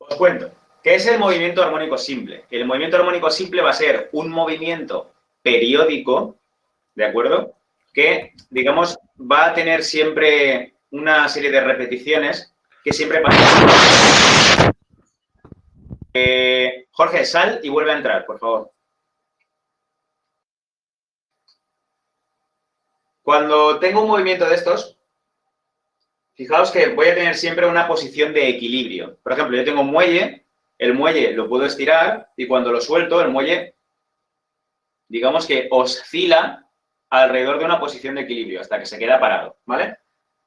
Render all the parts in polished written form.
Os cuento. ¿Qué es el movimiento armónico simple? El movimiento armónico simple va a ser un movimiento periódico, ¿de acuerdo? Que, digamos, va a tener siempre una serie de repeticiones que siempre pasan. Jorge, sal y vuelve a entrar, por favor. Cuando tengo un movimiento de estos, fijaos que voy a tener siempre una posición de equilibrio. Por ejemplo, yo tengo un muelle, el muelle lo puedo estirar y cuando lo suelto, el muelle, digamos que oscila alrededor de una posición de equilibrio hasta que se queda parado, ¿vale?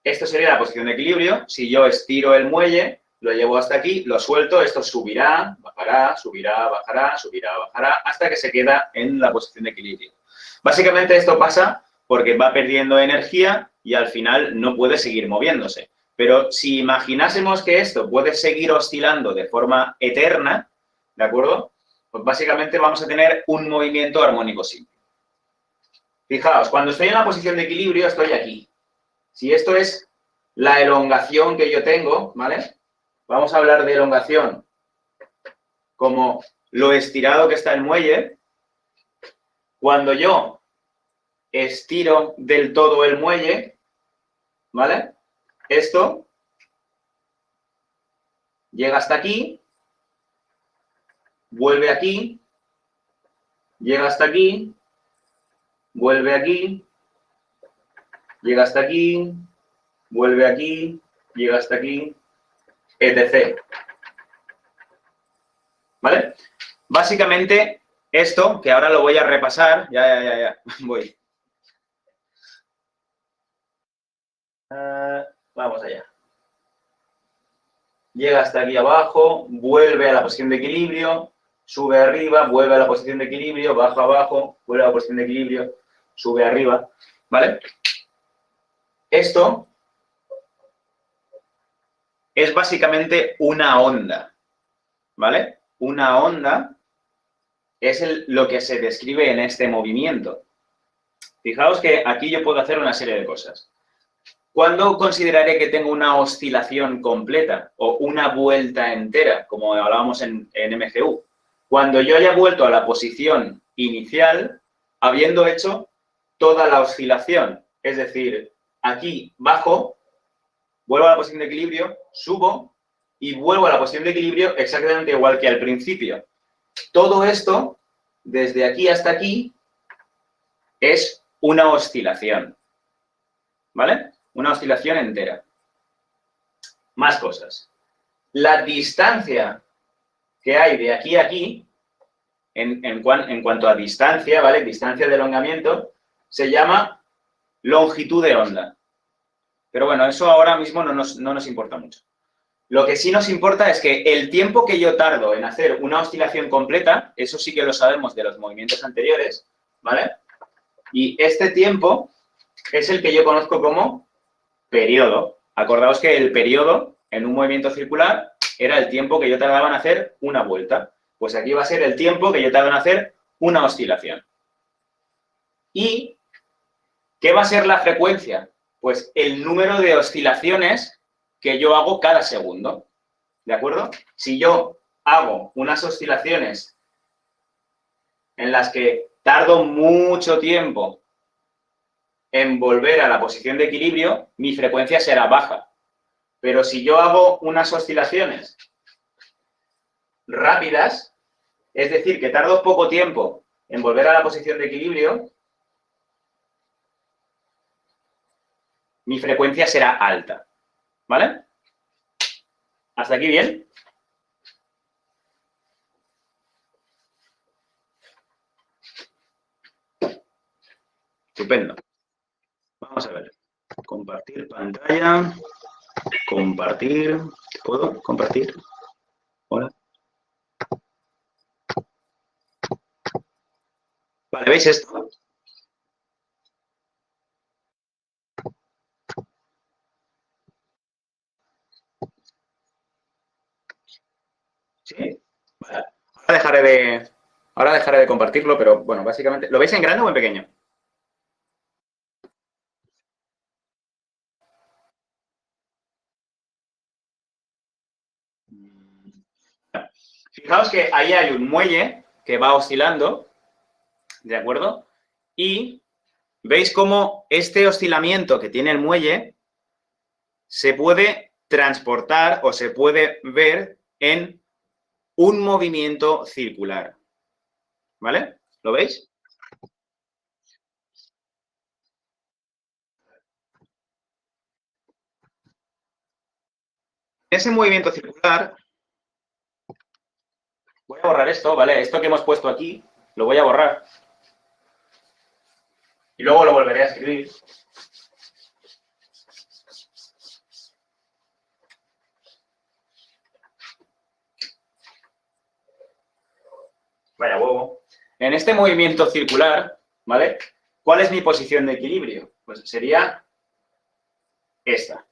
Esto sería la posición de equilibrio. Si yo estiro el muelle, lo llevo hasta aquí, lo suelto, esto subirá, bajará, subirá, bajará, subirá, bajará, hasta que se queda en la posición de equilibrio. Básicamente esto pasa porque va perdiendo energía y al final no puede seguir moviéndose. Pero si imaginásemos que esto puede seguir oscilando de forma eterna, ¿de acuerdo? Pues básicamente vamos a tener un movimiento armónico simple. Fijaos, cuando estoy en la posición de equilibrio estoy aquí. Si esto es la elongación que yo tengo, ¿vale? Vamos a hablar de elongación como lo estirado que está el muelle. Cuando yo estiro del todo el muelle, ¿vale? Esto llega hasta aquí, vuelve aquí, llega hasta aquí, vuelve aquí, llega hasta aquí, vuelve aquí, llega hasta aquí, etc. ¿Vale? Básicamente, esto, que ahora lo voy a repasar, ya, voy. Vamos allá. Llega hasta aquí abajo, vuelve a la posición de equilibrio, sube arriba, vuelve a la posición de equilibrio, baja abajo, vuelve a la posición de equilibrio, sube arriba, ¿vale? Esto es básicamente una onda, ¿vale? Una onda es lo que se describe en este movimiento. Fijaos que aquí yo puedo hacer una serie de cosas. ¿Cuándo consideraré que tengo una oscilación completa o una vuelta entera, como hablábamos en MGU? Cuando yo haya vuelto a la posición inicial, habiendo hecho toda la oscilación. Es decir, aquí bajo, vuelvo a la posición de equilibrio, subo y vuelvo a la posición de equilibrio exactamente igual que al principio. Todo esto, desde aquí hasta aquí, es una oscilación. ¿Vale? Una oscilación entera. Más cosas. La distancia que hay de aquí a aquí, en cuanto a distancia, ¿vale? Distancia de elongamiento, se llama longitud de onda. Pero bueno, eso ahora mismo no nos importa mucho. Lo que sí nos importa es que el tiempo que yo tardo en hacer una oscilación completa, eso sí que lo sabemos de los movimientos anteriores, ¿vale? Y este tiempo es el que yo conozco como periodo. Acordaos que el periodo en un movimiento circular era el tiempo que yo tardaba en hacer una vuelta. Pues aquí va a ser el tiempo que yo tardo en hacer una oscilación. ¿Y qué va a ser la frecuencia? Pues el número de oscilaciones que yo hago cada segundo. ¿De acuerdo? Si yo hago unas oscilaciones en las que tardo mucho tiempo en volver a la posición de equilibrio, mi frecuencia será baja. Pero si yo hago unas oscilaciones rápidas, es decir, que tardo poco tiempo en volver a la posición de equilibrio, mi frecuencia será alta. ¿Vale? ¿Hasta aquí bien? Estupendo. Vamos a ver. Compartir pantalla. Compartir. ¿Puedo compartir? Hola. Vale, ¿veis esto? ¿Sí? Vale. Ahora dejaré de compartirlo, pero bueno, básicamente... ¿Lo veis en grande o en pequeño? Fijaos que ahí hay un muelle que va oscilando, ¿de acuerdo? Y veis cómo este oscilamiento que tiene el muelle se puede transportar o se puede ver en un movimiento circular. ¿Vale? ¿Lo veis? Ese movimiento circular, voy a borrar esto, ¿vale? Esto que hemos puesto aquí, lo voy a borrar. Y luego lo volveré a escribir. Vaya huevo. En este movimiento circular, ¿vale? ¿Cuál es mi posición de equilibrio? Pues sería esta,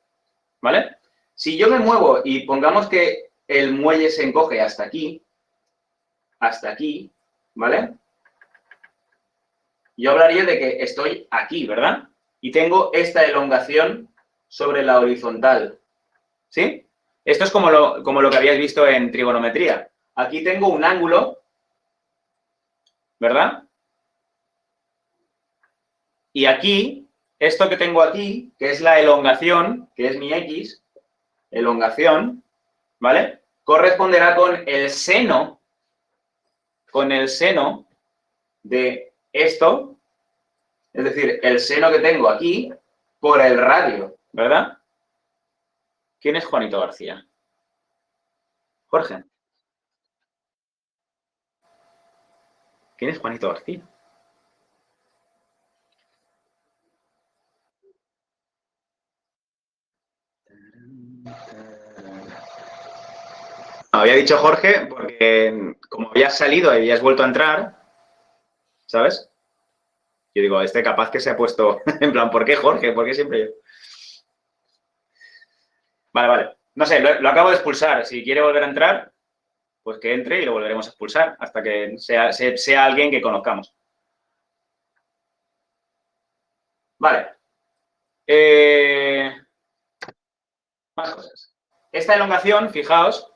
¿vale? Si yo me muevo y pongamos que el muelle se encoge hasta aquí, ¿vale? Yo hablaría de que estoy aquí, ¿verdad? Y tengo esta elongación sobre la horizontal, ¿sí? Esto es como lo que habíais visto en trigonometría. Aquí tengo un ángulo, ¿verdad? Y aquí, esto que tengo aquí, que es la elongación, que es mi X, elongación, ¿vale? Corresponderá con el seno de esto, es decir, el seno que tengo aquí por el radio, ¿verdad? ¿Quién es Juanito García? Jorge. ¿Quién es Juanito García? Había dicho Jorge porque como habías salido y habías vuelto a entrar, ¿sabes? Yo digo, este capaz que se ha puesto en plan, ¿por qué Jorge? ¿Por qué siempre yo? Vale, vale. No sé, lo acabo de expulsar. Si quiere volver a entrar, pues que entre y lo volveremos a expulsar hasta que sea alguien que conozcamos. Vale. Más cosas. Esta elongación, fijaos,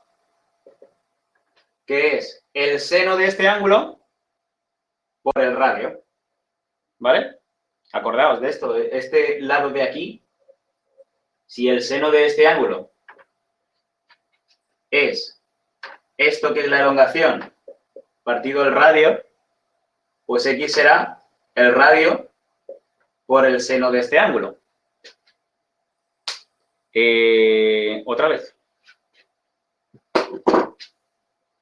que es el seno de este ángulo por el radio. ¿Vale? Acordaos de esto, de este lado de aquí, si el seno de este ángulo es esto que es la elongación partido el radio, pues X será el radio por el seno de este ángulo. Otra vez.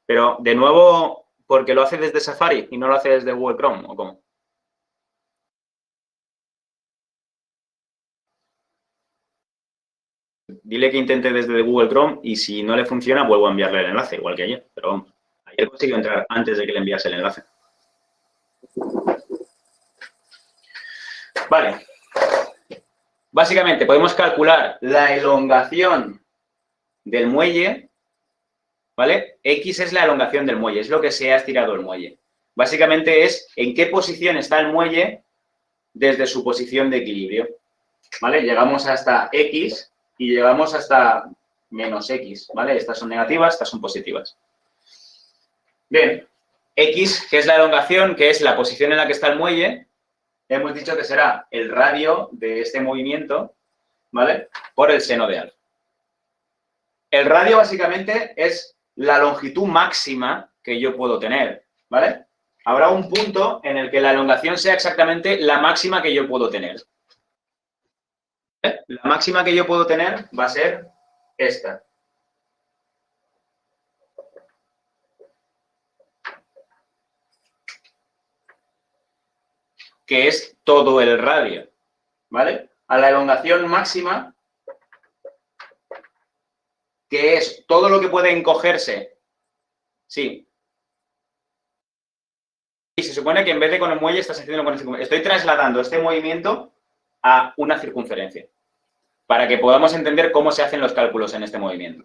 Pero, de nuevo, ¿porque lo hace desde Safari y no lo hace desde Google Chrome o cómo? Dile que intente desde Google Chrome y si no le funciona, vuelvo a enviarle el enlace, igual que ayer. Pero vamos, ayer consiguió entrar antes de que le enviase el enlace. Vale. Básicamente, podemos calcular la elongación del muelle, ¿vale? X es la elongación del muelle, es lo que se ha estirado el muelle. Básicamente es en qué posición está el muelle desde su posición de equilibrio, ¿vale? Llegamos hasta X y llegamos hasta menos X, ¿vale? Estas son negativas, estas son positivas. Bien, X, que es la elongación, que es la posición en la que está el muelle, hemos dicho que será el radio de este movimiento, ¿vale? Por el seno de alfa. El radio básicamente es la longitud máxima que yo puedo tener, ¿vale? Habrá un punto en el que la elongación sea exactamente la máxima que yo puedo tener. La máxima que yo puedo tener va a ser esta. Que es todo el radio, ¿vale? A la elongación máxima, que es todo lo que puede encogerse. Sí. Y se supone que en vez de con el muelle estás haciendo con el circunferencia. Estoy trasladando este movimiento a una circunferencia para que podamos entender cómo se hacen los cálculos en este movimiento.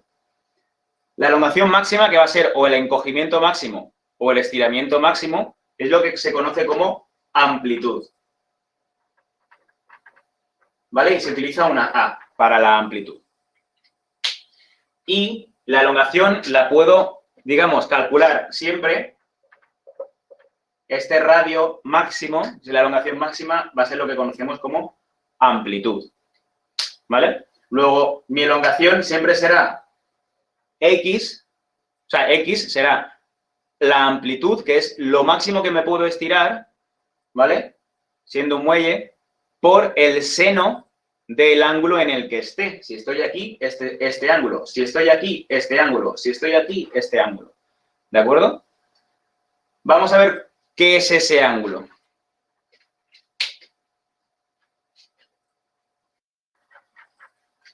La elongación máxima, que va a ser o el encogimiento máximo o el estiramiento máximo, es lo que se conoce como amplitud. ¿Vale? Y se utiliza una A para la amplitud. Y la elongación la puedo digamos, calcular siempre este radio máximo, si la elongación máxima va a ser lo que conocemos como amplitud, ¿vale? Luego, mi elongación siempre será X, o sea, X será la amplitud, que es lo máximo que me puedo estirar, ¿vale? Siendo un muelle, por el seno del ángulo en el que esté. Si estoy aquí, este ángulo. Si estoy aquí, este ángulo. Si estoy aquí, este ángulo. ¿De acuerdo? Vamos a ver qué es ese ángulo.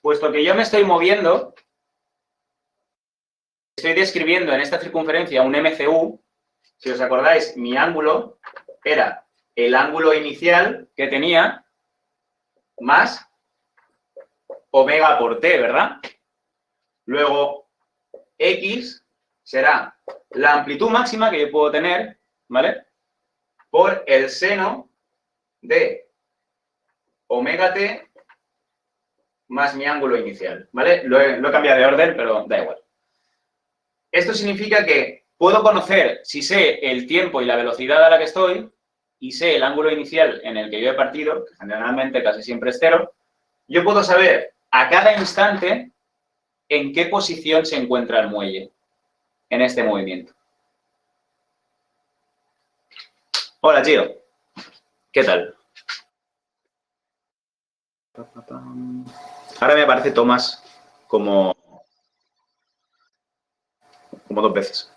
Puesto que yo me estoy moviendo, estoy describiendo en esta circunferencia un MCU. Si os acordáis, mi ángulo era el ángulo inicial que tenía más omega por t, ¿verdad? Luego, X será la amplitud máxima que yo puedo tener, ¿vale? Por el seno de omega t más mi ángulo inicial, ¿vale? Lo he cambiado de orden, pero da igual. Esto significa que puedo conocer, si sé el tiempo y la velocidad a la que estoy, y sé el ángulo inicial en el que yo he partido, que generalmente casi siempre es 0, yo puedo saber a cada instante en qué posición se encuentra el muelle en este movimiento. Hola, Gio. ¿Qué tal? Ahora me aparece Tomás como 2 veces.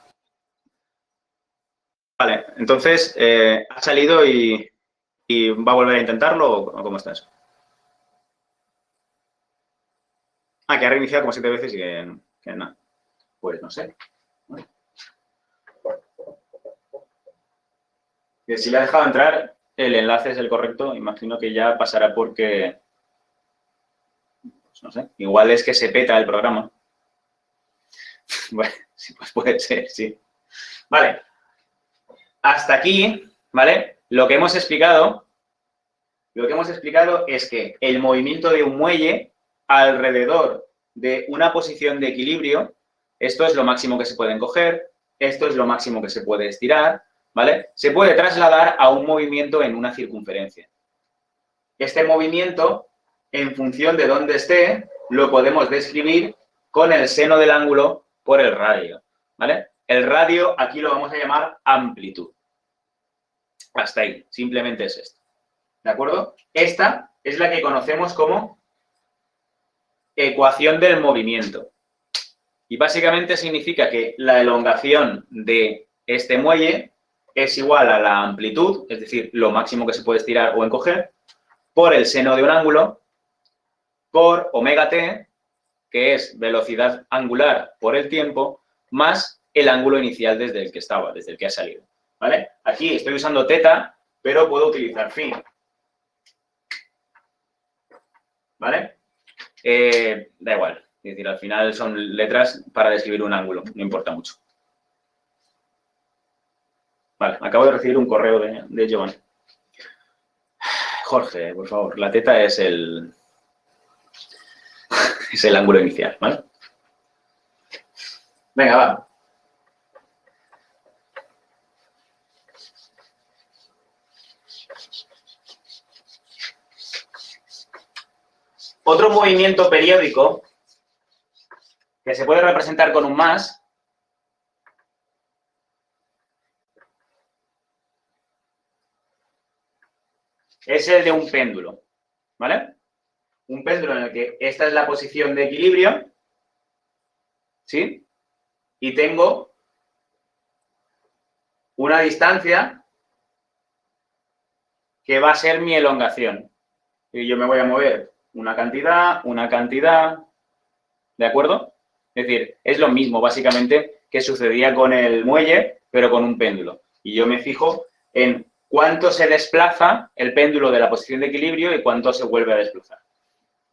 Vale, entonces, ¿ha salido y va a volver a intentarlo o cómo estás? Ah, que ha reiniciado como 7 veces y que nada. Pues no sé. Que si le ha dejado entrar, el enlace es el correcto. Imagino que ya pasará porque... Pues no sé. Igual es que se peta el programa. Bueno, sí, pues puede ser, sí. Vale. Hasta aquí, ¿vale? Lo que hemos explicado es que el movimiento de un muelle alrededor de una posición de equilibrio, esto es lo máximo que se puede encoger, esto es lo máximo que se puede estirar, ¿vale? Se puede trasladar a un movimiento en una circunferencia. Este movimiento, en función de dónde esté, lo podemos describir con el seno del ángulo por el radio, ¿vale? El radio aquí lo vamos a llamar amplitud. Hasta ahí, simplemente es esto. ¿De acuerdo? Esta es la que conocemos como ecuación del movimiento. Y básicamente significa que la elongación de este muelle es igual a la amplitud, es decir, lo máximo que se puede estirar o encoger, por el seno de un ángulo, por omega t, que es velocidad angular por el tiempo, más el ángulo inicial desde el que estaba, desde el que ha salido. ¿Vale? Aquí estoy usando teta, pero puedo utilizar phi. ¿Vale? Da igual. Es decir, al final son letras para describir un ángulo, no importa mucho. Vale, acabo de recibir un correo de Giovanni. Jorge, por favor, la teta es el ángulo inicial, ¿vale? Venga, va. Otro movimiento periódico que se puede representar con un más es el de un péndulo, ¿vale? Un péndulo en el que esta es la posición de equilibrio, ¿sí? Y tengo una distancia que va a ser mi elongación. Y yo me voy a mover una cantidad, ¿de acuerdo? Es decir, es lo mismo básicamente que sucedía con el muelle, pero con un péndulo. Y yo me fijo en cuánto se desplaza el péndulo de la posición de equilibrio y cuánto se vuelve a desplazar.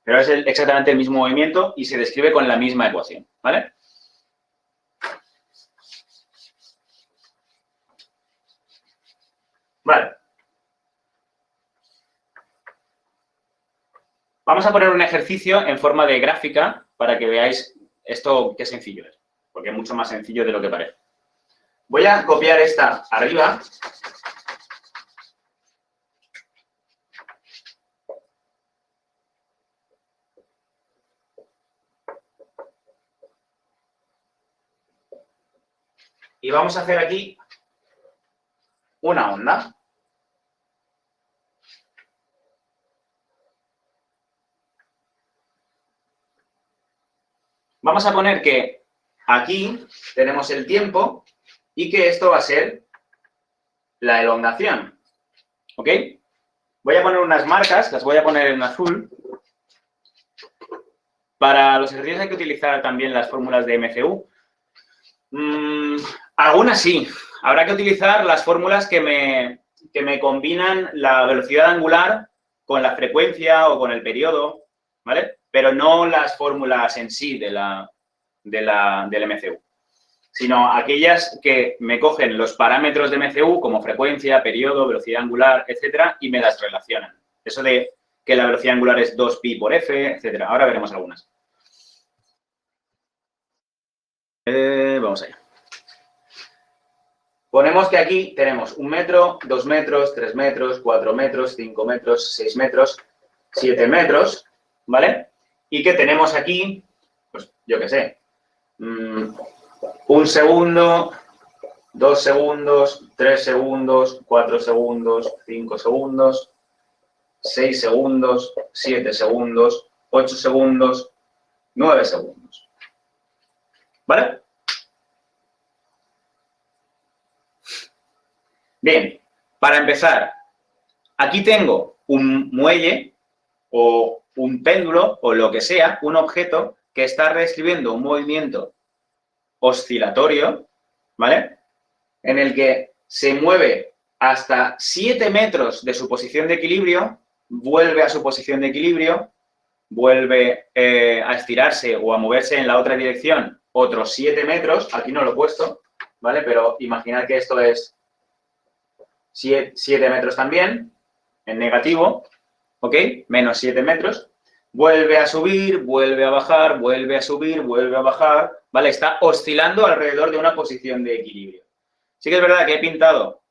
Pero es exactamente el mismo movimiento y se describe con la misma ecuación, ¿vale? Vale. Vamos a poner un ejercicio en forma de gráfica para que veáis esto qué sencillo es. porque es mucho más sencillo de lo que parece. Voy a copiar esta arriba. Y vamos a hacer aquí una onda. Vamos a poner que aquí tenemos el tiempo y que esto va a ser la elongación. ¿Ok? Voy a poner unas marcas, las voy a poner en azul. Para los ejercicios hay que utilizar también las fórmulas de MCU. Algunas sí. Habrá que utilizar las fórmulas que me combinan la velocidad angular con la frecuencia o con el periodo, ¿vale? Pero no las fórmulas en sí del MCU, sino aquellas que me cogen los parámetros de MCU como frecuencia, periodo, velocidad angular, etcétera, y me las relacionan. Eso de que la velocidad angular es 2pi por f, etcétera. Ahora veremos algunas. Vamos allá. Ponemos que aquí tenemos 1 metro, 2 metros, 3 metros, 4 metros, 5 metros, 6 metros, 7 metros, ¿vale? Y que tenemos aquí, pues yo qué sé, 1 segundo, 2 segundos, 3 segundos, 4 segundos, 5 segundos, 6 segundos, 7 segundos, 8 segundos, 9 segundos. ¿Vale? Bien, para empezar, aquí tengo un muelle o un péndulo o lo que sea, un objeto que está describiendo un movimiento oscilatorio, ¿vale? En el que se mueve hasta 7 metros de su posición de equilibrio, vuelve a su posición de equilibrio, vuelve a estirarse o a moverse en la otra dirección otros 7 metros, aquí no lo he puesto, ¿vale? Pero imaginad que esto es 7 metros también, en negativo, ¿ok? Menos 7 metros. Vuelve a subir, vuelve a bajar, vuelve a subir, vuelve a bajar, ¿vale? Está oscilando alrededor de una posición de equilibrio. Sí que es verdad que he pintado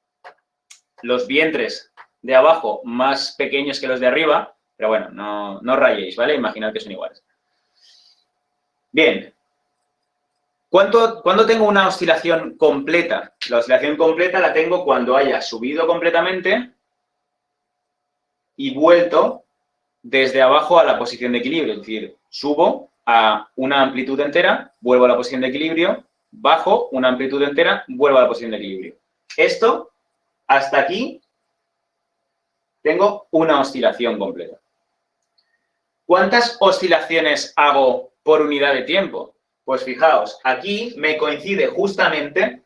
los vientres de abajo más pequeños que los de arriba, pero bueno, no rayéis, ¿vale? Imaginad que son iguales. Bien. ¿Cuándo tengo una oscilación completa? La oscilación completa la tengo cuando haya subido completamente y vuelto desde abajo a la posición de equilibrio. Es decir, subo a una amplitud entera, vuelvo a la posición de equilibrio, bajo una amplitud entera, vuelvo a la posición de equilibrio. Esto, hasta aquí, tengo una oscilación completa. ¿Cuántas oscilaciones hago por unidad de tiempo? Pues fijaos, aquí me coincide justamente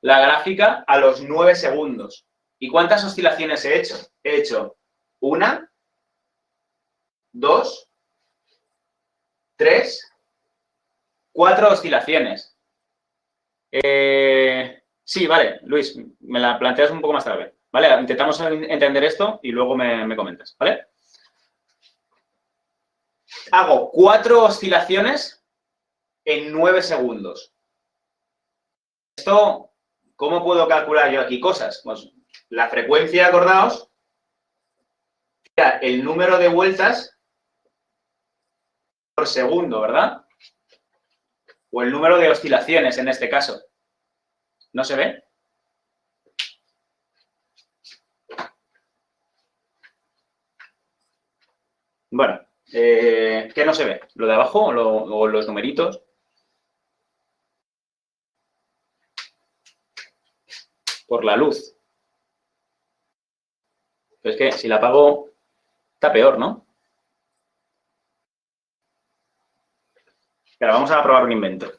la gráfica a los 9 segundos. ¿Y cuántas oscilaciones he hecho? He hecho 1, 2, 3, 4 oscilaciones. Sí, vale, Luis, me la planteas un poco más tarde. Vale, intentamos entender esto y luego me comentas, ¿vale? Hago 4 oscilaciones en 9 segundos. Esto, ¿cómo puedo calcular yo aquí cosas? Pues la frecuencia, acordaos, era el número de vueltas por segundo, ¿verdad? O el número de oscilaciones en este caso. ¿No se ve? Bueno, ¿qué no se ve? ¿Lo de abajo o los numeritos? Por la luz. Pero es que si la apago, está peor, ¿no? Pero vamos a probar un invento.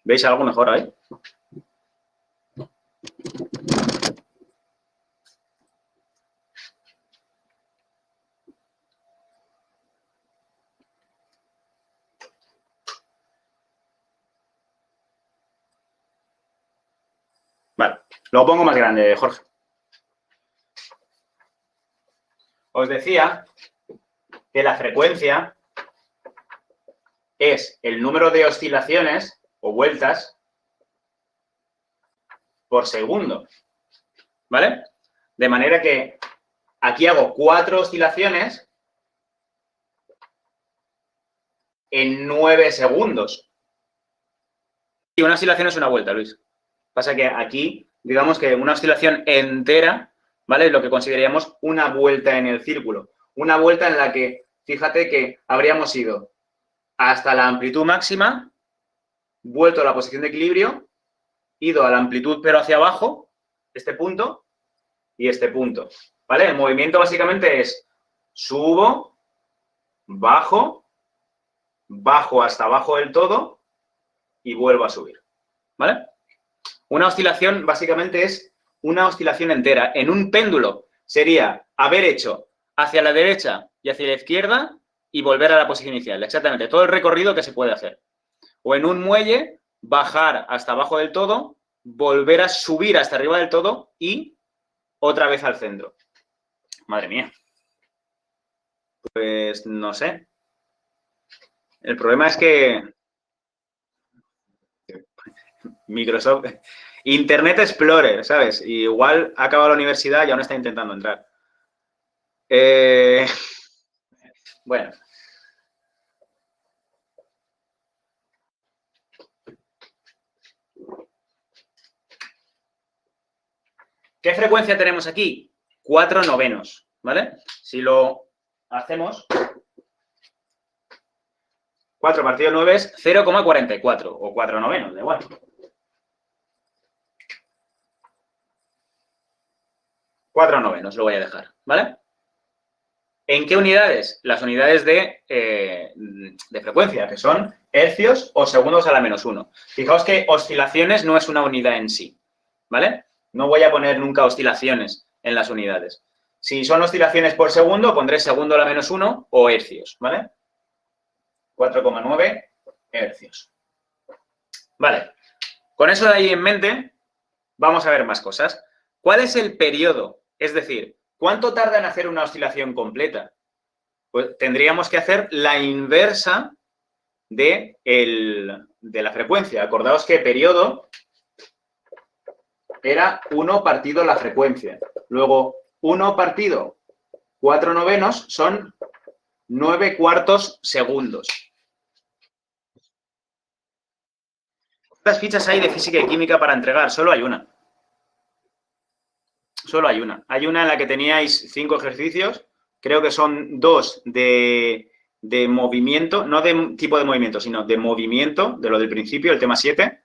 ¿Veis algo mejor ahí? Vale. Lo pongo más grande, Jorge. Os decía que la frecuencia es el número de oscilaciones o vueltas por segundo, ¿vale? De manera que aquí hago 4 oscilaciones en 9 segundos. Y una oscilación es una vuelta, Luis. Pasa que aquí, digamos que una oscilación entera, ¿vale? Es lo que consideraríamos una vuelta en el círculo. Una vuelta en la que, fíjate que habríamos ido hasta la amplitud máxima, vuelto a la posición de equilibrio, ido a la amplitud pero hacia abajo, este punto y este punto, ¿vale? El movimiento básicamente es subo, bajo, bajo hasta abajo del todo y vuelvo a subir, ¿vale? Una oscilación básicamente es una oscilación entera. En un péndulo sería haber hecho hacia la derecha y hacia la izquierda y volver a la posición inicial. Exactamente, todo el recorrido que se puede hacer. O en un muelle, bajar hasta abajo del todo, volver a subir hasta arriba del todo y otra vez al centro. Madre mía. Pues no sé. El problema es que Microsoft, Internet Explorer, ¿sabes? Y igual ha acabado la universidad y aún está intentando entrar. Bueno. ¿Qué frecuencia tenemos aquí? 4/9, ¿vale? Si lo hacemos, 4 partido 9 es 0,44 o 4/9, da igual. 4/9 lo voy a dejar, ¿vale? ¿En qué unidades? Las unidades de frecuencia, que son hercios o segundos a la -1. Fijaos que oscilaciones no es una unidad en sí, ¿vale? No voy a poner nunca oscilaciones en las unidades. Si son oscilaciones por segundo, pondré segundo a la -1 o hercios, ¿vale? 4,9 hercios. Vale, con eso de ahí en mente, vamos a ver más cosas. ¿Cuál es el periodo? Es decir, ¿cuánto tarda en hacer una oscilación completa? Pues tendríamos que hacer la inversa de la frecuencia. Acordaos que periodo era 1 partido la frecuencia. Luego, 1 partido 4/9 son 9/4 segundos. ¿Cuántas fichas hay de física y química para entregar? Solo hay una. Solo hay una. Hay una en la que teníais 5 ejercicios. Creo que son 2 de movimiento, no de tipo de movimiento, sino de movimiento, de lo del principio, el tema 7.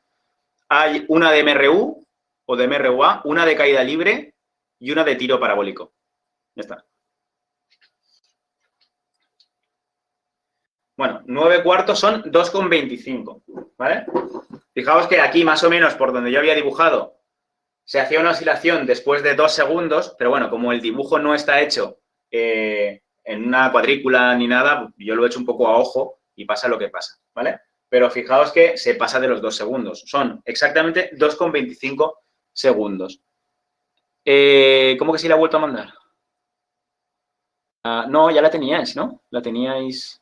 Hay una de MRU o de MRUA, una de caída libre y una de tiro parabólico. Ya está. Bueno, 9/4 son 2,25, ¿vale? Fijaos que aquí, más o menos, por donde yo había dibujado, se hacía una oscilación después de 2 segundos, pero bueno, como el dibujo no está hecho en una cuadrícula ni nada, yo lo he hecho un poco a ojo y pasa lo que pasa, ¿vale? Pero fijaos que se pasa de los 2 segundos. Son exactamente 2,25 segundos. ¿Cómo que sí la he vuelto a mandar? No, ya la teníais, ¿no? La teníais...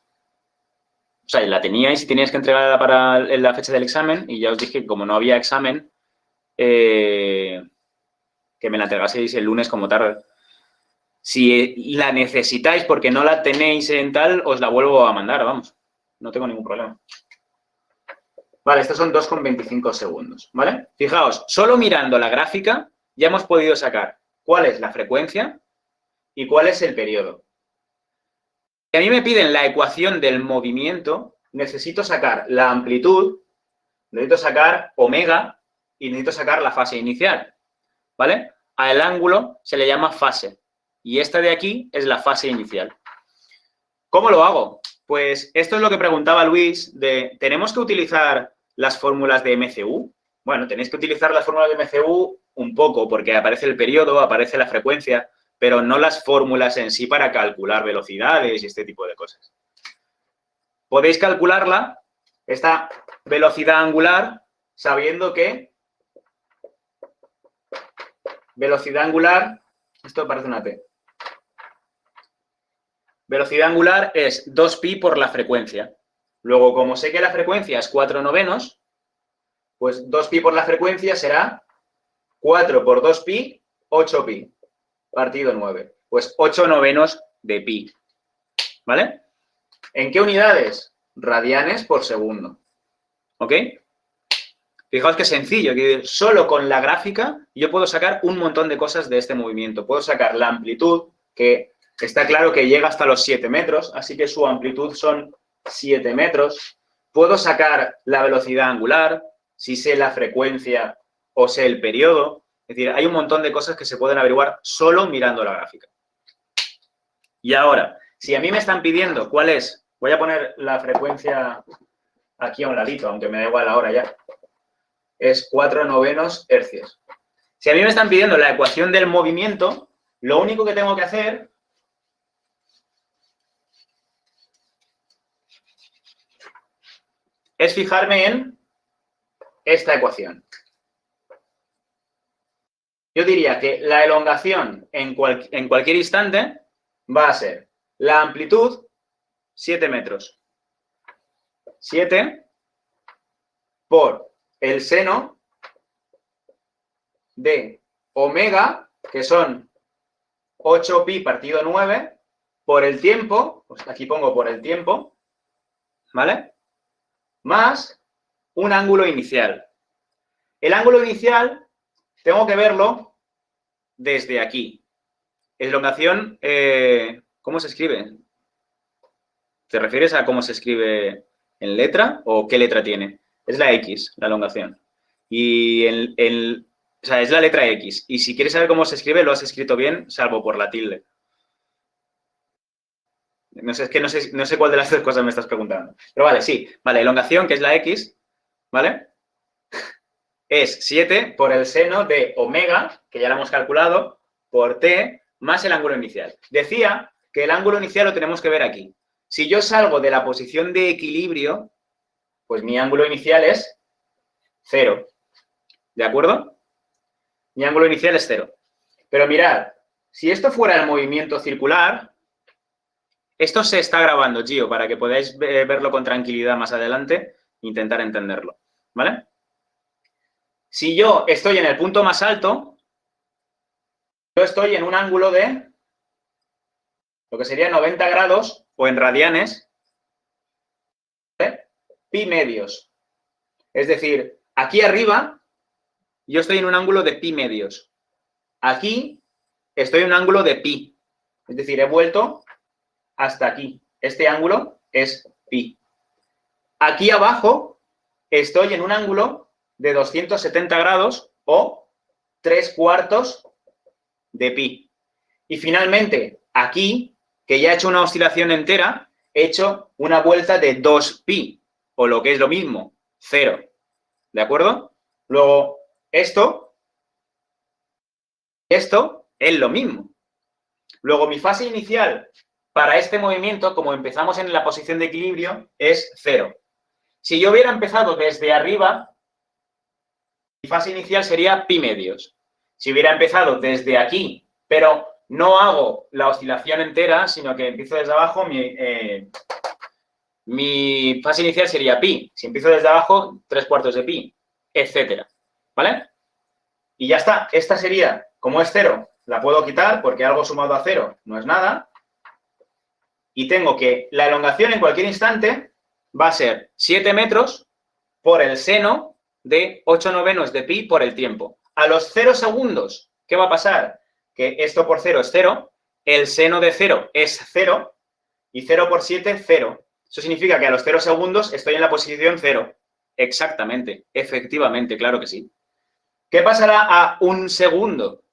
O sea, la teníais y teníais que entregarla para la fecha del examen y ya os dije que como no había examen, que me la entregaseis el lunes como tarde. Si la necesitáis porque no la tenéis en tal, os la vuelvo a mandar, vamos. No tengo ningún problema. Vale, estos son 2,25 segundos, ¿vale? Fijaos, solo mirando la gráfica ya hemos podido sacar cuál es la frecuencia y cuál es el periodo. Si a mí me piden la ecuación del movimiento, necesito sacar la amplitud, necesito sacar omega y necesito sacar la fase inicial, ¿vale? Al ángulo se le llama fase y esta de aquí es la fase inicial. ¿Cómo lo hago? Pues esto es lo que preguntaba Luis de, ¿tenemos que utilizar las fórmulas de MCU? Bueno, tenéis que utilizar las fórmulas de MCU un poco porque aparece el periodo, aparece la frecuencia, pero no las fórmulas en sí para calcular velocidades y este tipo de cosas. Podéis calcularla, esta velocidad angular, sabiendo que velocidad angular, esto parece una T. Velocidad angular es 2pi por la frecuencia. Luego, como sé que la frecuencia es 4/9, pues 2pi por la frecuencia será 4 por 2pi, 8pi, partido 9. Pues 8/9 de pi. ¿Vale? ¿En qué unidades? Radianes por segundo. ¿Ok? Fijaos qué sencillo, que solo con la gráfica yo puedo sacar un montón de cosas de este movimiento. Puedo sacar la amplitud, que está claro que llega hasta los 7 metros, así que su amplitud son 7 metros. Puedo sacar la velocidad angular, si sé la frecuencia o sé el periodo. Es decir, hay un montón de cosas que se pueden averiguar solo mirando la gráfica. Y ahora, si a mí me están pidiendo cuál es, voy a poner la frecuencia aquí a un ladito, aunque me da igual ahora ya. Es 4/9 hercios. Si a mí me están pidiendo la ecuación del movimiento, lo único que tengo que hacer es fijarme en esta ecuación. Yo diría que la elongación en cualquier instante va a ser la amplitud 7 metros. 7 por el seno de omega, que son 8pi partido 9, por el tiempo, pues aquí pongo por el tiempo, ¿vale? Más un ángulo inicial. El ángulo inicial tengo que verlo desde aquí. Elongación, ¿cómo se escribe? ¿Te refieres a cómo se escribe en letra o qué letra tiene? Es la X, la elongación. Y o sea, es la letra X. Y si quieres saber cómo se escribe, lo has escrito bien, salvo por la tilde. No sé, es que no sé cuál de las dos cosas me estás preguntando. Pero vale, sí. Vale, elongación, que es la X, ¿vale? Es 7 por el seno de omega, que ya lo hemos calculado, por t, más el ángulo inicial. Decía que el ángulo inicial lo tenemos que ver aquí. Si yo salgo de la posición de equilibrio, pues mi ángulo inicial es 0. ¿De acuerdo? Mi ángulo inicial es 0. Pero mirad, si esto fuera el movimiento circular, esto se está grabando, Gio, para que podáis verlo con tranquilidad más adelante e intentar entenderlo. ¿Vale? Si yo estoy en el punto más alto, yo estoy en un ángulo de lo que sería 90 grados o en radianes, ¿vale? Pi medios. Es decir, aquí arriba yo estoy en un ángulo de pi medios. Aquí estoy en un ángulo de pi. Es decir, he vuelto hasta aquí. Este ángulo es pi. Aquí abajo estoy en un ángulo de 270 grados o 3/4 de pi. Y finalmente, aquí, que ya he hecho una oscilación entera, he hecho una vuelta de 2pi, o lo que es lo mismo, 0. ¿De acuerdo? Luego, esto es lo mismo. Luego, mi fase inicial para este movimiento, como empezamos en la posición de equilibrio, es 0. Si yo hubiera empezado desde arriba, mi fase inicial sería pi medios. Si hubiera empezado desde aquí, pero no hago la oscilación entera, sino que empiezo desde abajo, mi fase inicial sería pi. Si empiezo desde abajo, 3/4 de pi, etcétera. ¿Vale? Y ya está. Esta sería, como es 0, la puedo quitar porque algo sumado a 0 no es nada. Y tengo que la elongación en cualquier instante va a ser 7 metros por el seno de 8/9 de pi por el tiempo. A los 0 segundos, ¿qué va a pasar? Que esto por 0 es 0, el seno de 0 es 0 y 0 por 7, 0. Eso significa que a los 0 segundos estoy en la posición 0. Exactamente, efectivamente, claro que sí. ¿Qué pasará a un segundo?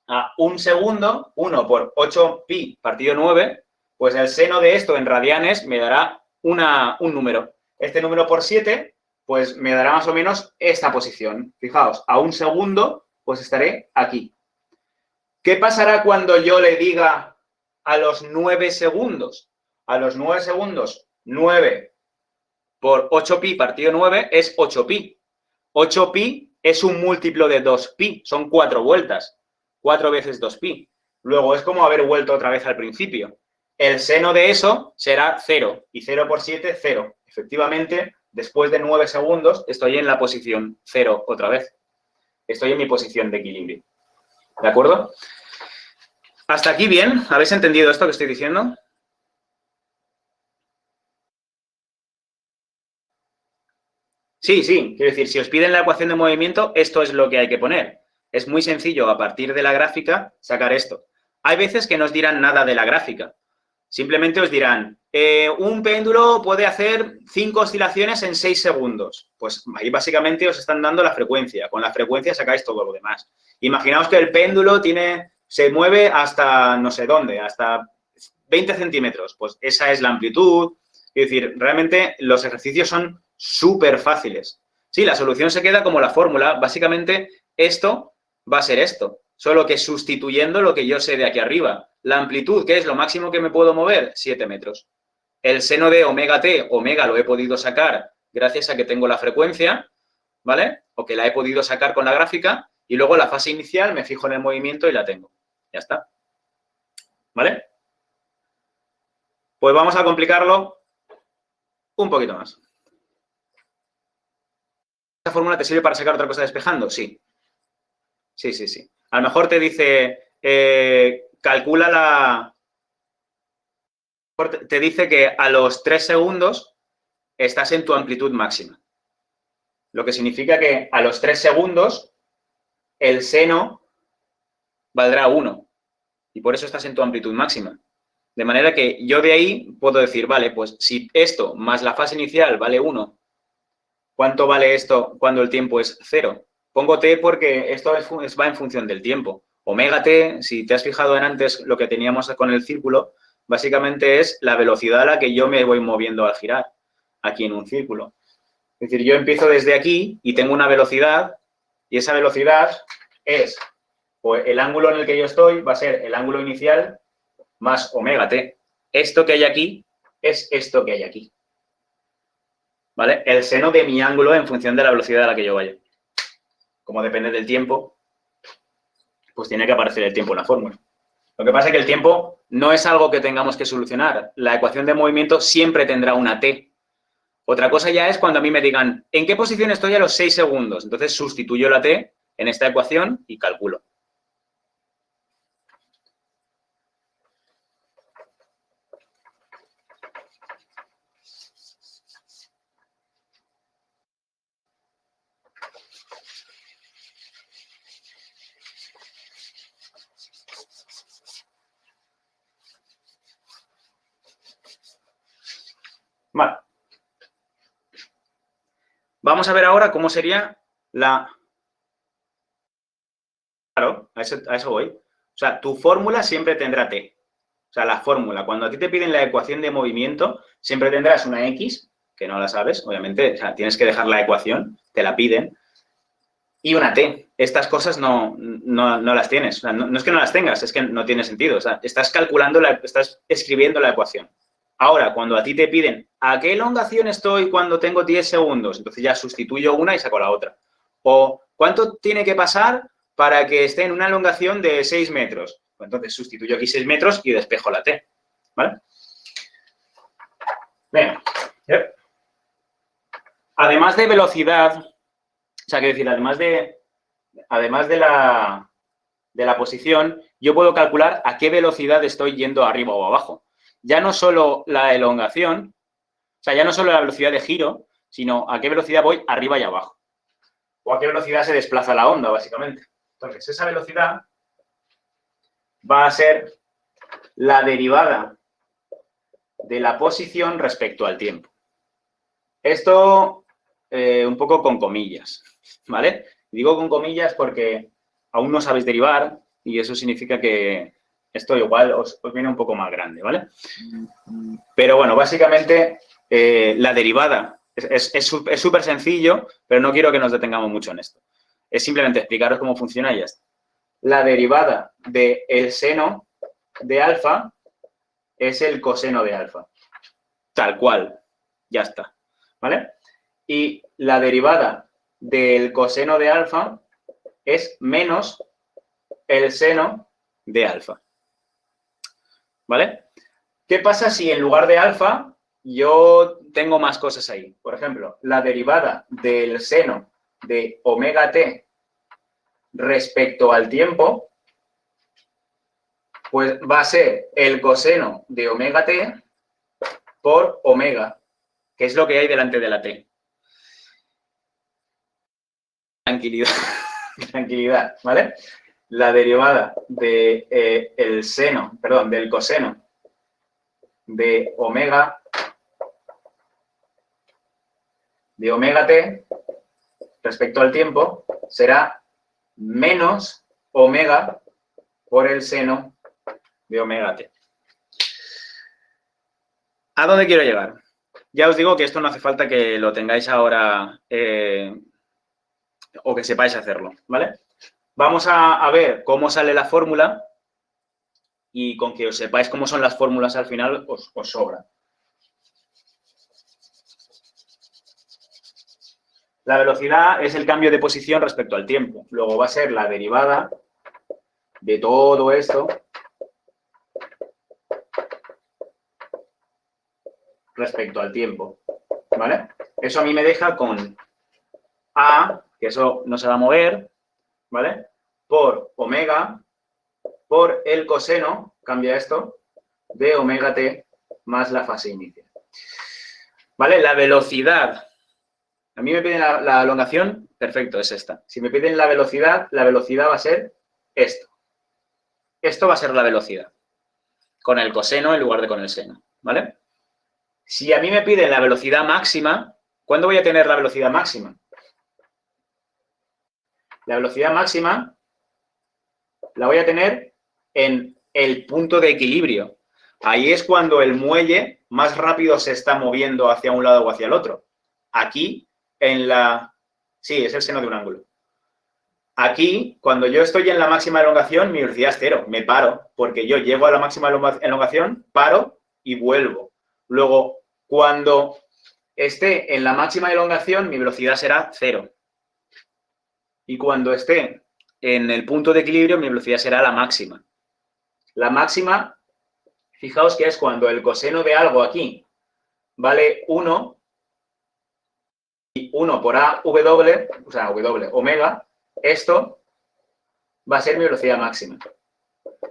A un segundo, 1 por 8pi partido 9, pues el seno de esto en radianes me dará un número. Este número por 7, pues me dará más o menos esta posición. Fijaos, a un segundo, pues estaré aquí. ¿Qué pasará cuando yo le diga a los 9 segundos? A los 9 segundos, 9 por 8pi partido 9 es 8pi. 8pi es un múltiplo de 2pi, son 4 vueltas. 4 veces 2pi. Luego es como haber vuelto otra vez al principio. El seno de eso será 0 y 0 por 7, 0. Efectivamente, después de 9 segundos estoy en la posición 0 otra vez. Estoy en mi posición de equilibrio. ¿De acuerdo? ¿Hasta aquí bien? ¿Habéis entendido esto que estoy diciendo? Sí, sí. Quiero decir, si os piden la ecuación de movimiento, esto es lo que hay que poner. Es muy sencillo, a partir de la gráfica, sacar esto. Hay veces que no os dirán nada de la gráfica. Simplemente os dirán, un péndulo puede hacer 5 oscilaciones en 6 segundos. Pues ahí básicamente os están dando la frecuencia. Con la frecuencia sacáis todo lo demás. Imaginaos que el péndulo se mueve hasta no sé dónde, hasta 20 centímetros. Pues esa es la amplitud. Es decir, realmente los ejercicios son súper fáciles. Sí, la solución se queda como la fórmula. Básicamente esto va a ser esto. Solo que sustituyendo lo que yo sé de aquí arriba. La amplitud, que es lo máximo que me puedo mover, 7 metros. El seno de omega t, omega lo he podido sacar gracias a que tengo la frecuencia, ¿vale? O que la he podido sacar con la gráfica. Y luego la fase inicial me fijo en el movimiento y la tengo. Ya está. ¿Vale? Pues vamos a complicarlo un poquito más. ¿Esta fórmula te sirve para sacar otra cosa despejando? Sí. Sí, sí, sí. A lo mejor te dice, calcula la... Te dice que a los 3 segundos estás en tu amplitud máxima. Lo que significa que a los 3 segundos el seno valdrá 1. Y por eso estás en tu amplitud máxima. De manera que yo de ahí puedo decir, vale, pues si esto más la fase inicial vale 1, ¿cuánto vale esto cuando el tiempo es 0? Pongo t porque esto va en función del tiempo. Omega t, si te has fijado en antes lo que teníamos con el círculo, básicamente es la velocidad a la que yo me voy moviendo al girar aquí en un círculo. Es decir, yo empiezo desde aquí y tengo una velocidad y esa velocidad es, pues el ángulo en el que yo estoy va a ser el ángulo inicial más omega t. Esto que hay aquí es esto que hay aquí. ¿Vale? El seno de mi ángulo en función de la velocidad a la que yo vaya. Como depende del tiempo, pues tiene que aparecer el tiempo en la fórmula. Lo que pasa es que el tiempo no es algo que tengamos que solucionar. La ecuación de movimiento siempre tendrá una t. Otra cosa ya es cuando a mí me digan, ¿en qué posición estoy a los 6 segundos? Entonces sustituyo la t en esta ecuación y calculo. Vale. Vamos a ver ahora cómo sería la... Claro, a eso voy. O sea, tu fórmula siempre tendrá t. O sea, la fórmula, cuando a ti te piden la ecuación de movimiento, siempre tendrás una x, que no la sabes, obviamente, o sea, tienes que dejar la ecuación, te la piden, y una t. Estas cosas no las tienes. O sea, no es que no las tengas, es que no tiene sentido. O sea, estás calculando, estás escribiendo la ecuación. Ahora, cuando a ti te piden, ¿a qué elongación estoy cuando tengo 10 segundos? Entonces ya sustituyo una y saco la otra. O, ¿cuánto tiene que pasar para que esté en una elongación de 6 metros? Pues entonces sustituyo aquí 6 metros y despejo la t. ¿Vale? Bien. Además de velocidad, o sea, quiero decir, además de la posición, yo puedo calcular a qué velocidad estoy yendo arriba o abajo. Ya no solo la elongación, o sea, ya no solo la velocidad de giro, sino a qué velocidad voy arriba y abajo. O a qué velocidad se desplaza la onda, básicamente. Entonces, esa velocidad va a ser la derivada de la posición respecto al tiempo. Esto un poco con comillas, ¿vale? Digo con comillas porque aún no sabéis derivar y eso significa que esto igual os viene un poco más grande, ¿vale? Pero bueno, básicamente la derivada es súper sencillo, pero no quiero que nos detengamos mucho en esto. Es simplemente explicaros cómo funciona y ya está. La derivada del seno de alfa es el coseno de alfa. Tal cual. Ya está. ¿Vale? Y la derivada del coseno de alfa es menos el seno de alfa. ¿Vale? ¿Qué pasa si en lugar de alfa yo tengo más cosas ahí? Por ejemplo, la derivada del seno de omega t respecto al tiempo, pues va a ser el coseno de omega t por omega, que es lo que hay delante de la t. Tranquilidad, tranquilidad, ¿vale? La derivada de, el seno, perdón, del coseno de omega t respecto al tiempo será menos omega por el seno de omega t. ¿A dónde quiero llegar? Ya os digo que esto no hace falta que lo tengáis ahora o que sepáis hacerlo, ¿vale? Vamos a ver cómo sale la fórmula y con que os sepáis cómo son las fórmulas al final os sobra. La velocidad es el cambio de posición respecto al tiempo. Luego va a ser la derivada de todo esto respecto al tiempo, ¿vale? Eso a mí me deja con A, que eso no se va a mover, ¿vale? Por omega, por el coseno, cambia esto, de omega t más la fase inicial. ¿Vale? La velocidad. A mí me piden la elongación, perfecto, es esta. Si me piden la velocidad va a ser esto. Esto va a ser la velocidad, con el coseno en lugar de con el seno, ¿vale? Si a mí me piden la velocidad máxima, ¿cuándo voy a tener la velocidad máxima? La velocidad máxima la voy a tener en el punto de equilibrio. Ahí es cuando el muelle más rápido se está moviendo hacia un lado o hacia el otro. Aquí, en la... Sí, es el seno de un ángulo. Aquí, cuando yo estoy en la máxima elongación, mi velocidad es cero. Me paro, porque yo llego a la máxima elongación, paro y vuelvo. Luego, cuando esté en la máxima elongación, mi velocidad será cero. Y cuando esté en el punto de equilibrio, mi velocidad será la máxima. La máxima, fijaos que es cuando el coseno de algo aquí vale 1 y 1 por AW, o sea, W, omega, esto va a ser mi velocidad máxima.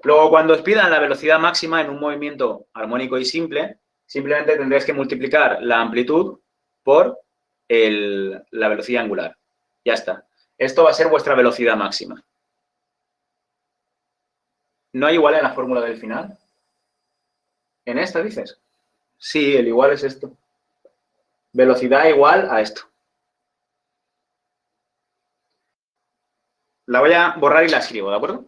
Luego, cuando os pidan la velocidad máxima en un movimiento armónico y simple, simplemente tendréis que multiplicar la amplitud por la velocidad angular. Ya está. Esto va a ser vuestra velocidad máxima. ¿No hay igual en la fórmula del final? ¿En esta dices? Sí, el igual es esto. Velocidad igual a esto. La voy a borrar y la escribo, ¿de acuerdo?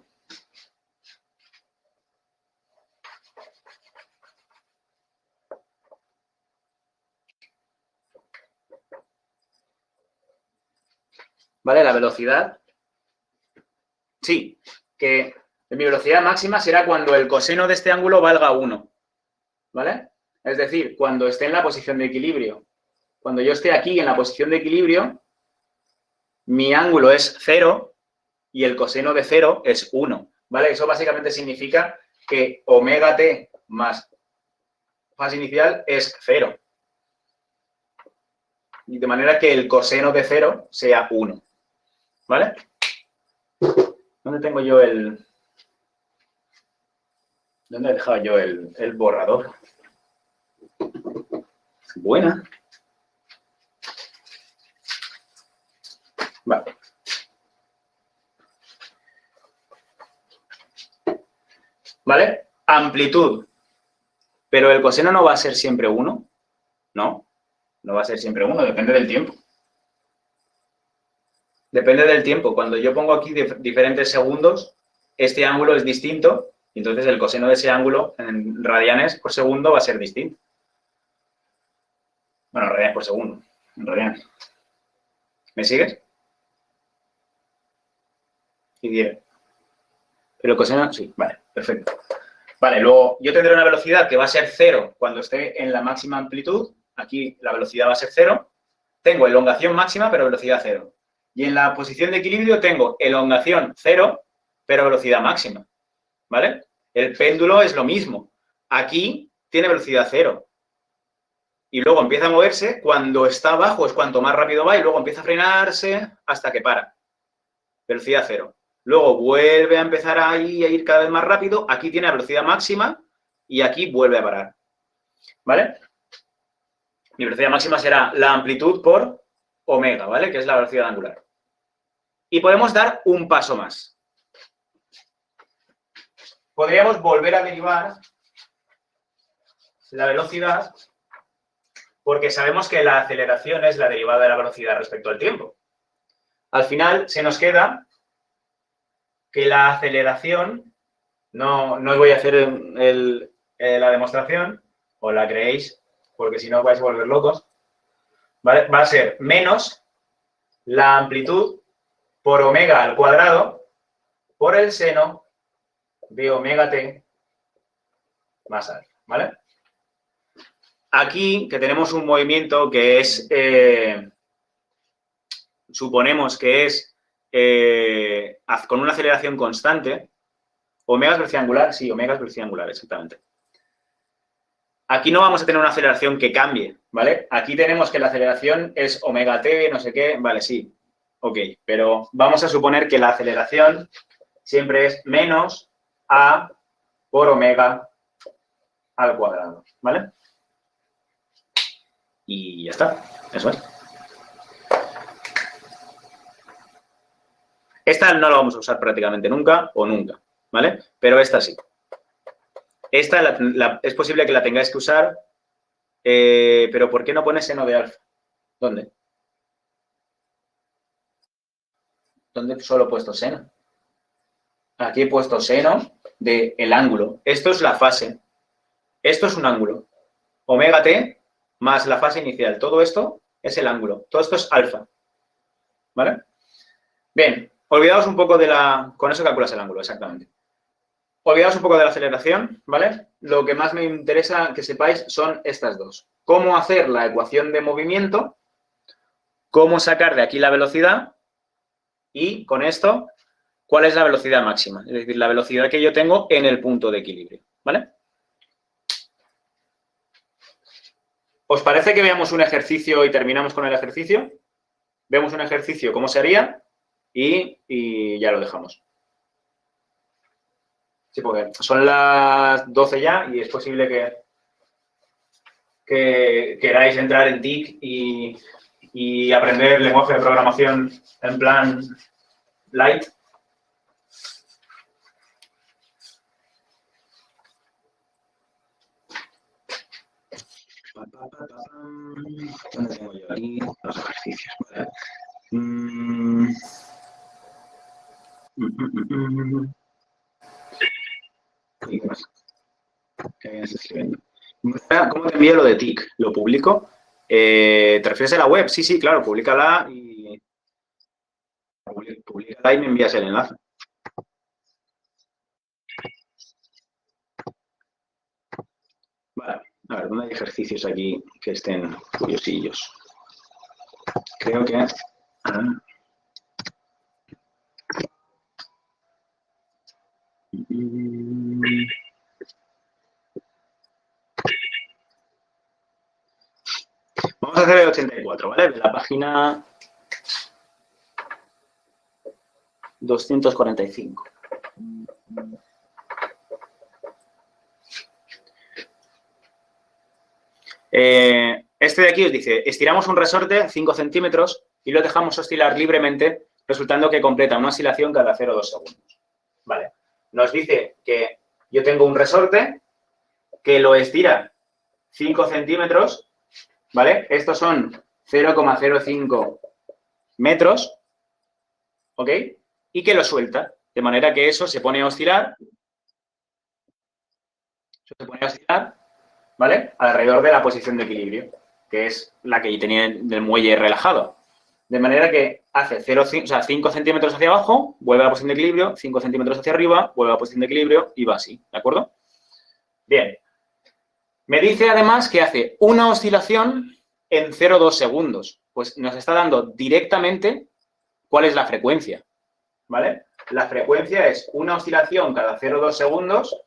¿Vale? La velocidad. Sí, que mi velocidad máxima será cuando el coseno de este ángulo valga 1. ¿Vale? Es decir, cuando esté en la posición de equilibrio. Cuando yo esté aquí en la posición de equilibrio, mi ángulo es 0 y el coseno de 0 es 1. ¿Vale? Eso básicamente significa que omega t más fase inicial es 0. Y de manera que el coseno de 0 sea 1. ¿Vale? ¿Dónde tengo yo el... ¿Dónde he dejado yo el borrador? Buena. Vale. ¿Vale? Amplitud. Pero el coseno no va a ser siempre 1. No, no va a ser siempre 1, depende del tiempo. Depende del tiempo. Cuando yo pongo aquí diferentes segundos, este ángulo es distinto, y entonces el coseno de ese ángulo en radianes por segundo va a ser distinto. Bueno, radianes por segundo, en radianes. ¿Me sigues? Y 10. Pero el coseno, sí, vale, perfecto. Vale, luego yo tendré una velocidad que va a ser 0 cuando esté en la máxima amplitud. Aquí la velocidad va a ser 0. Tengo elongación máxima, pero velocidad 0. Y en la posición de equilibrio tengo elongación 0, pero a velocidad máxima, ¿vale? El péndulo es lo mismo. Aquí tiene velocidad 0. Y luego empieza a moverse, cuando está abajo es cuanto más rápido va y luego empieza a frenarse hasta que para. Velocidad 0. Luego vuelve a empezar a ir cada vez más rápido, aquí tiene la velocidad máxima y aquí vuelve a parar, ¿vale? Mi velocidad máxima será la amplitud por omega, ¿vale? Que es la velocidad angular. Y podemos dar un paso más. Podríamos volver a derivar la velocidad porque sabemos que la aceleración es la derivada de la velocidad respecto al tiempo. Al final se nos queda que la aceleración, no os voy a hacer la demostración, o la creéis, porque si no vais a volver locos, ¿vale? Va a ser menos la amplitud por omega al cuadrado por el seno de omega t más alfa, ¿vale? Aquí, que tenemos un movimiento que es, suponemos que es con una aceleración constante, omega es velocidad angular, sí, omega es velocidad angular, exactamente. Aquí no vamos a tener una aceleración que cambie, ¿vale? Aquí tenemos que la aceleración es omega t, no sé qué, vale, sí, ok, pero vamos a suponer que la aceleración siempre es menos a por omega al cuadrado, ¿vale? Y ya está, eso es. Esta no la vamos a usar prácticamente nunca o nunca, ¿vale? Pero esta sí. Esta es posible que la tengáis que usar, pero ¿por qué no pones seno de alfa? ¿Dónde? ¿Dónde solo he puesto seno? Aquí he puesto seno del ángulo. Esto es la fase. Esto es un ángulo. Omega t más la fase inicial. Todo esto es el ángulo. Todo esto es alfa. ¿Vale? Bien, olvidaos un poco de la... Con eso calculas el ángulo, exactamente. Olvidaos un poco de la aceleración, ¿vale? Lo que más me interesa que sepáis son estas dos. Cómo hacer la ecuación de movimiento, cómo sacar de aquí la velocidad y, con esto, cuál es la velocidad máxima. Es decir, la velocidad que yo tengo en el punto de equilibrio, ¿vale? ¿Os parece que veamos un ejercicio y terminamos con el ejercicio? Vemos un ejercicio, cómo se haría y ya lo dejamos. Sí, porque son las 12 ya y es posible que queráis entrar en TIC y aprender lenguaje de programación en plan light. ¿Dónde tengo yo aquí los ejercicios? Vale. ¿Qué más? ¿Qué vienes escribiendo? ¿Cómo te envío lo de TIC? ¿Lo publico? ¿Te refieres a la web? Sí, sí, claro, públicala y me envías el enlace. Vale, a ver, ¿dónde hay ejercicios aquí que estén curiosillos? Creo que... Vamos a hacer el 84, ¿vale? De la página 245. Este de aquí os dice, estiramos un resorte 5 centímetros y lo dejamos oscilar libremente, resultando que completa una oscilación cada 0,2 segundos. Vale. Nos dice que yo tengo un resorte que lo estira 5 centímetros, ¿vale? Estos son 0,05 metros, ¿ok? Y que lo suelta, de manera que eso se pone a oscilar, ¿vale? Alrededor de la posición de equilibrio, que es la que tenía del muelle relajado. De manera que hace 5 centímetros hacia abajo, vuelve a la posición de equilibrio, 5 centímetros hacia arriba, vuelve a la posición de equilibrio y va así, ¿de acuerdo? Bien. Me dice además que hace una oscilación en 0,2 segundos. Pues nos está dando directamente cuál es la frecuencia, ¿vale? la frecuencia es una oscilación cada 0,2 segundos,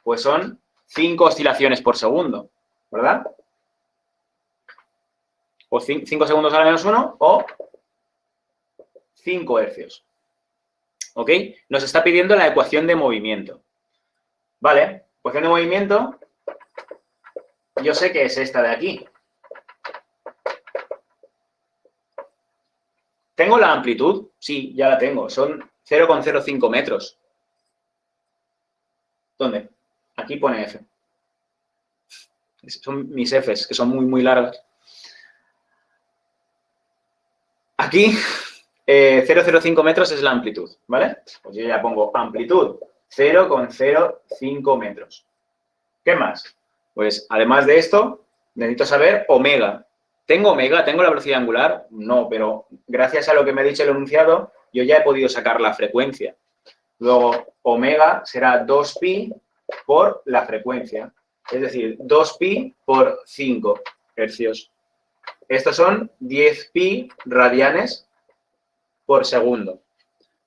pues son 5 oscilaciones por segundo, ¿verdad? O 5 segundos a la menos 1 o 5 hercios. ¿Ok? Nos está pidiendo la ecuación de movimiento. Vale, ecuación de movimiento, yo sé que es esta de aquí. ¿Tengo la amplitud? Sí, ya la tengo. Son 0,05 metros. ¿Dónde? Aquí pone F. Son mis Fs, que son muy, muy largas. Aquí, 0,05 metros es la amplitud, ¿vale? Pues yo ya pongo amplitud, 0,05 metros. ¿Qué más? Pues, además de esto, necesito saber omega. ¿Tengo omega? ¿Tengo la velocidad angular? No, pero gracias a lo que me ha dicho el enunciado, yo ya he podido sacar la frecuencia. Luego, omega será 2pi por la frecuencia. Es decir, 2pi por 5 hercios. Estos son 10pi radianes por segundo.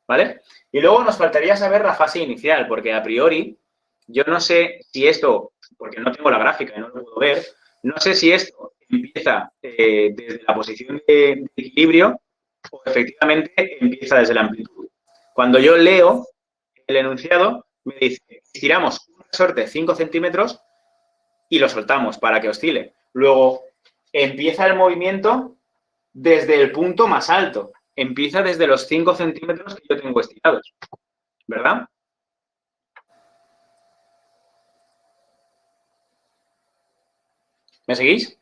¿Vale? Y luego nos faltaría saber la fase inicial, porque a priori yo no sé si esto, porque no tengo la gráfica y no lo puedo ver, no sé si esto empieza desde la posición de equilibrio o efectivamente empieza desde la amplitud. Cuando yo leo el enunciado, me dice, estiramos un resorte 5 centímetros y lo soltamos para que oscile. Luego, empieza el movimiento desde el punto más alto. Empieza desde los 5 centímetros que yo tengo estirados. ¿Verdad? ¿Me seguís?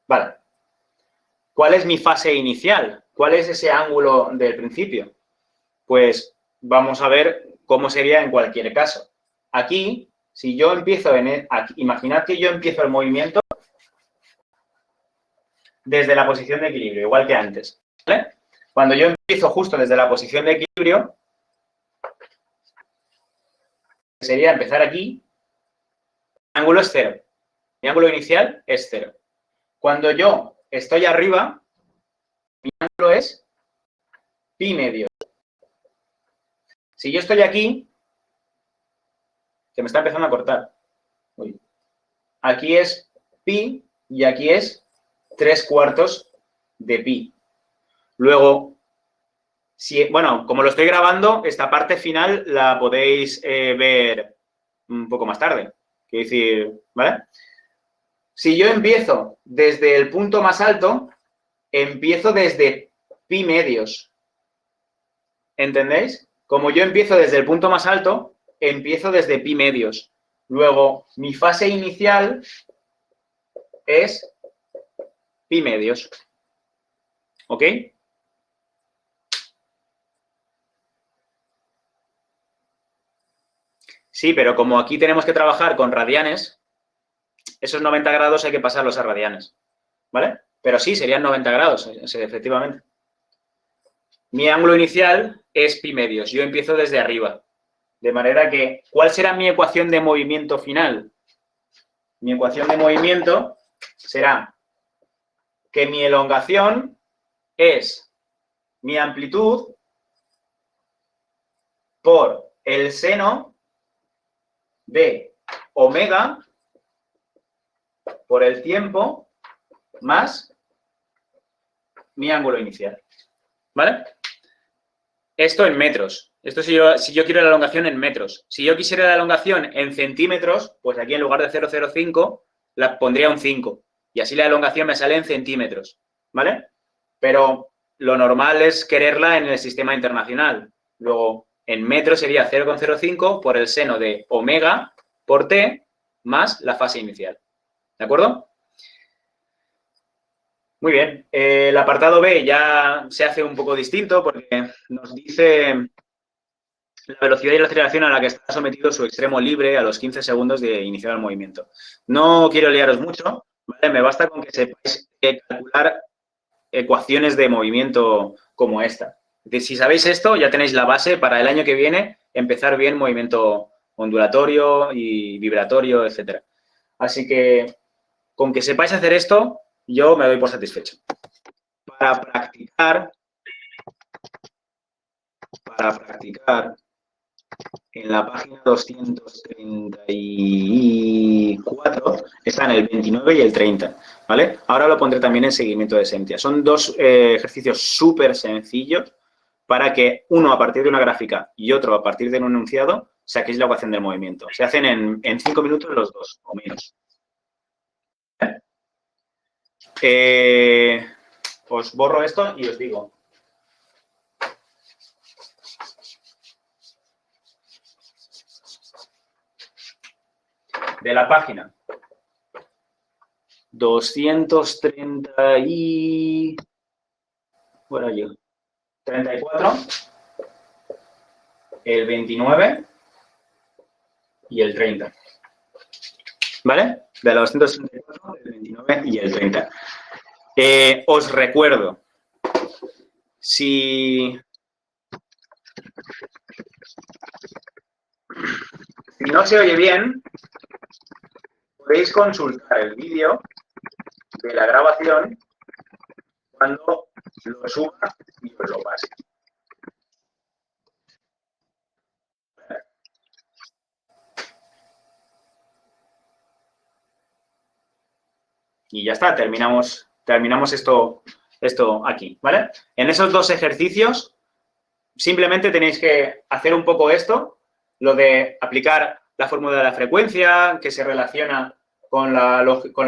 Vale. ¿Cuál es mi fase inicial? ¿Cuál es ese ángulo del principio? Pues vamos a ver cómo sería en cualquier caso. Aquí, si yo empiezo imaginad que yo empiezo el movimiento desde la posición de equilibrio, igual que antes, ¿vale? Cuando yo empiezo justo desde la posición de equilibrio, sería empezar aquí, mi ángulo es 0. Mi ángulo inicial es 0. Cuando yo estoy arriba, mi ángulo es pi medios. Si yo estoy aquí, se me está empezando a cortar. Uy. Aquí es pi y aquí es 3/4 de pi. Luego, bueno, como lo estoy grabando, esta parte final la podéis ver un poco más tarde. Quiero decir, ¿vale? Si yo empiezo desde el punto más alto, empiezo desde pi medios. ¿Entendéis? Como yo empiezo desde el punto más alto, empiezo desde pi medios. Luego, mi fase inicial es pi medios. ¿Ok? Sí, pero como aquí tenemos que trabajar con radianes, esos 90 grados hay que pasarlos a radianes. ¿Vale? Pero sí, serían 90 grados, efectivamente. Mi ángulo inicial es pi medios. Yo empiezo desde arriba. De manera que, ¿cuál será mi ecuación de movimiento final? Mi ecuación de movimiento será que mi elongación es mi amplitud por el seno de omega por el tiempo más mi ángulo inicial. ¿Vale? Esto en metros. Esto si yo quiero la elongación en metros. Si yo quisiera la elongación en centímetros, pues aquí en lugar de 0,05 la pondría un 5. Y así la elongación me sale en centímetros. ¿Vale? Pero lo normal es quererla en el sistema internacional. Luego, en metros sería 0,05 por el seno de omega por t más la fase inicial. ¿De acuerdo? Muy bien. El apartado B ya se hace un poco distinto porque nos dice la velocidad y la aceleración a la que está sometido su extremo libre a los 15 segundos de iniciar el movimiento. No quiero liaros mucho, ¿vale? Me basta con que sepáis calcular ecuaciones de movimiento como esta. Es decir, si sabéis esto, ya tenéis la base para el año que viene empezar bien movimiento ondulatorio y vibratorio, etcétera. Así que, con que sepáis hacer esto, yo me doy por satisfecho. para practicar, en la página 234 están el 29 y el 30, ¿vale? Ahora lo pondré también en seguimiento de Sentia. Son dos ejercicios súper sencillos para que uno a partir de una gráfica y otro a partir de un enunciado saquéis la ecuación del movimiento. Se hacen en 5 minutos los dos, o menos. Os borro esto y os digo. De la página 230 y... Bueno, yo. 34, el 29 y el 30. ¿Vale? De la 234, el 29 y el 30. Os recuerdo, si no se oye bien, podéis consultar el vídeo de la grabación cuando lo suba y os lo pase. Y ya está, terminamos esto aquí, ¿vale? En esos dos ejercicios simplemente tenéis que hacer un poco esto, lo de aplicar la fórmula de la frecuencia, que se relaciona con la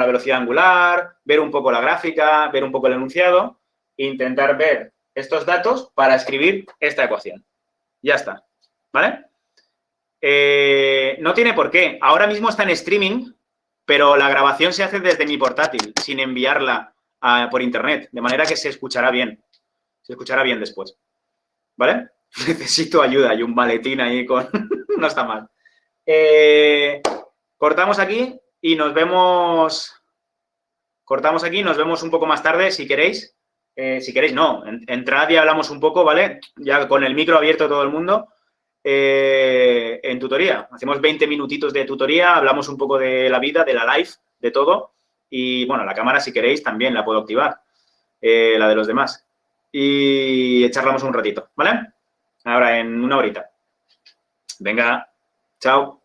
velocidad angular, ver un poco la gráfica, ver un poco el enunciado e intentar ver estos datos para escribir esta ecuación. Ya está, ¿vale? No tiene por qué. Ahora mismo está en streaming, pero la grabación se hace desde mi portátil, sin enviarla por internet, de manera que se escuchará bien. Se escuchará bien después. ¿Vale? Necesito ayuda y un maletín ahí con... No está mal. Cortamos aquí y nos vemos... Cortamos aquí y nos vemos un poco más tarde, si queréis. Si queréis, no. Entrad y hablamos un poco, ¿vale? Ya con el micro abierto todo el mundo. En tutoría. Hacemos 20 minutitos de tutoría, hablamos un poco de la vida, de la life, de todo. Y, bueno, la cámara, si queréis, también la puedo activar, la de los demás. Y charlamos un ratito, ¿vale? Ahora, en una horita. Venga, chao.